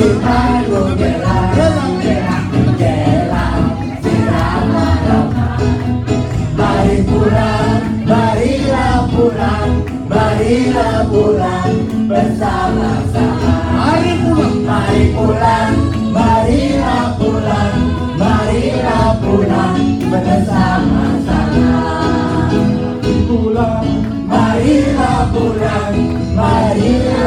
Cintaku gelang, gelang, gelang, gelang Sirama-rama. Mari pulang, marilah pulang, marilah pulang bersama-sama. Mari pulang, Mari pulang, marilah pulang, marilah pulang bersama-sama. pulang. Marilah pulang, marilah